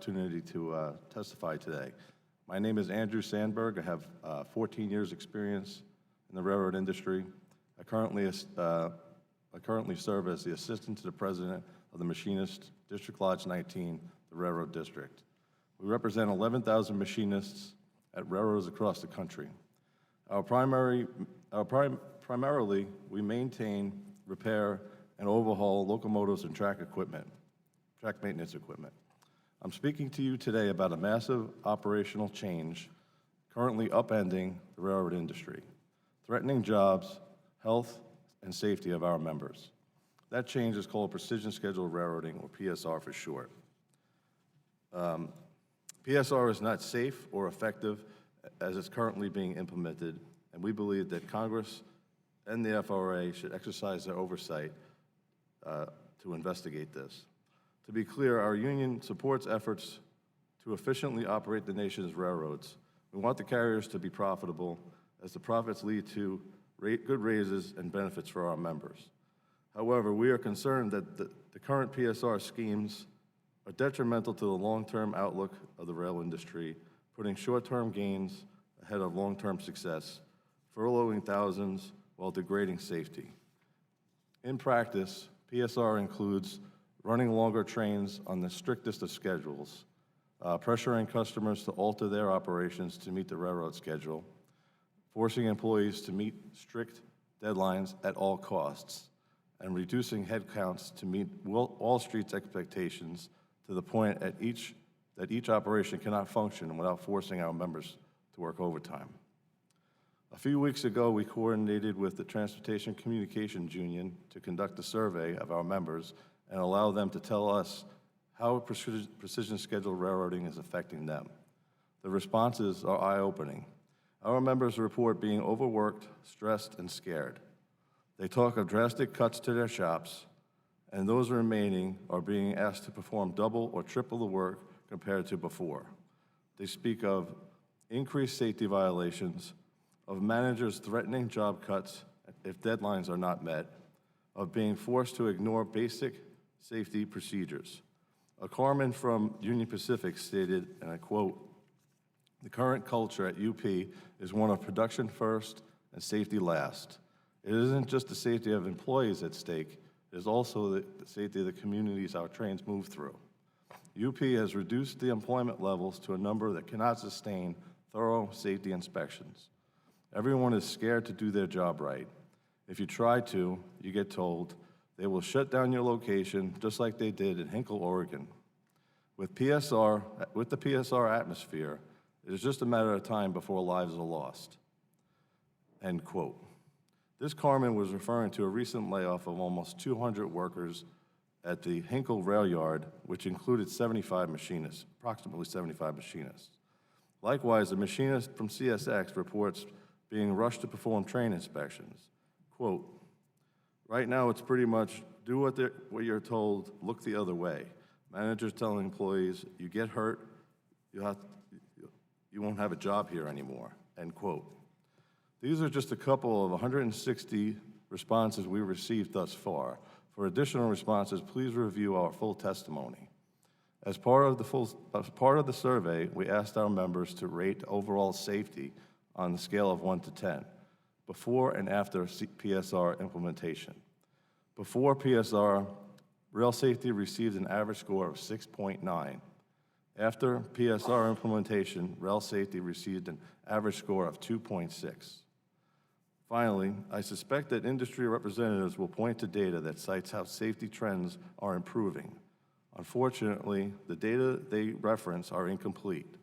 opportunity to testify today. My name is Andrew Sandberg. I have 14 years experience in the railroad industry. I currently serve as the assistant to the president of the Machinist District Lodge 19, the Railroad District. We represent 11,000 machinists at railroads across the country. Primarily, we maintain, repair, and overhaul locomotives and track maintenance equipment. I'm speaking to you today about a massive operational change currently upending the railroad industry, threatening jobs, health, and safety of our members. That change is called Precision Scheduled Railroading, or PSR for short. PSR is not safe or effective as it's currently being implemented, and we believe that Congress and the FRA should exercise their oversight to investigate this. To be clear, our union supports efforts to efficiently operate the nation's railroads. We want the carriers to be profitable, as the profits lead to good raises and benefits for our members. However, we are concerned that the current PSR schemes are detrimental to the long-term outlook of the rail industry, putting short-term gains ahead of long-term success, furloughing thousands while degrading safety. In practice, PSR includes running longer trains on the strictest of schedules, pressuring customers to alter their operations to meet the railroad schedule, forcing employees to meet strict deadlines at all costs, and reducing headcounts to meet Wall Street's expectations to the point that each operation cannot function without forcing our members to work overtime. A few weeks ago, we coordinated with the Transportation Communications Union to conduct a survey of our members and allow them to tell us how precision scheduled railroading is affecting them. The responses are eye-opening. Our members report being overworked, stressed, and scared. They talk of drastic cuts to their shops, and those remaining are being asked to perform double or triple the work compared to before. They speak of increased safety violations, of managers threatening job cuts if deadlines are not met, of being forced to ignore basic safety procedures. A carman from Union Pacific stated, and I quote, "The current culture at UP is one of production first and safety last. It isn't just the safety of employees at stake, it is also the safety of the communities our trains move through. UP has reduced the employment levels to a number that cannot sustain thorough safety inspections. Everyone is scared to do their job right. If you try to, you get told, they will shut down your location just like they did in Hinkle, Oregon. With the PSR atmosphere, it is just a matter of time before lives are lost." End quote. This carman was referring to a recent layoff of almost 200 workers at the Hinkle rail yard, which included approximately 75 machinists. Likewise, a machinist from CSX reports being rushed to perform train inspections. Quote, "Right now it's pretty much do what you're told, look the other way. Managers telling employees, you get hurt, you won't have a job here anymore." End quote. These are just a couple of 160 responses we received thus far. For additional responses, please review our full testimony. As part of the survey, we asked our members to rate overall safety on the scale of 1 to 10, before and after PSR implementation. Before PSR, rail safety received an average score of 6.9. After PSR implementation, rail safety received an average score of 2.6. Finally, I suspect that industry representatives will point to data that cites how safety trends are improving. Unfortunately, the data they reference are incomplete.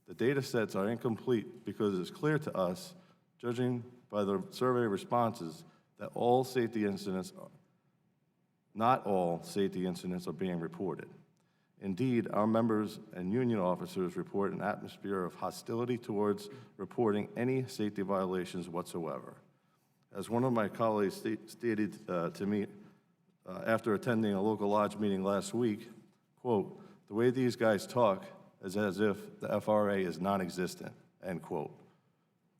The data sets are incomplete because it's clear to us, judging by the survey responses, that not all safety incidents are being reported. Indeed, our members and union officers report an atmosphere of hostility towards reporting any safety violations whatsoever. As one of my colleagues stated to me after attending a local lodge meeting last week, quote, "The way these guys talk is as if the FRA is non-existent," end quote.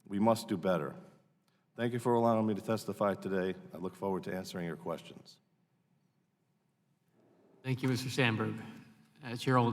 We must do better. Thank you for allowing me to testify today. I look forward to answering your questions. Thank you, Mr. Sandberg. Chair will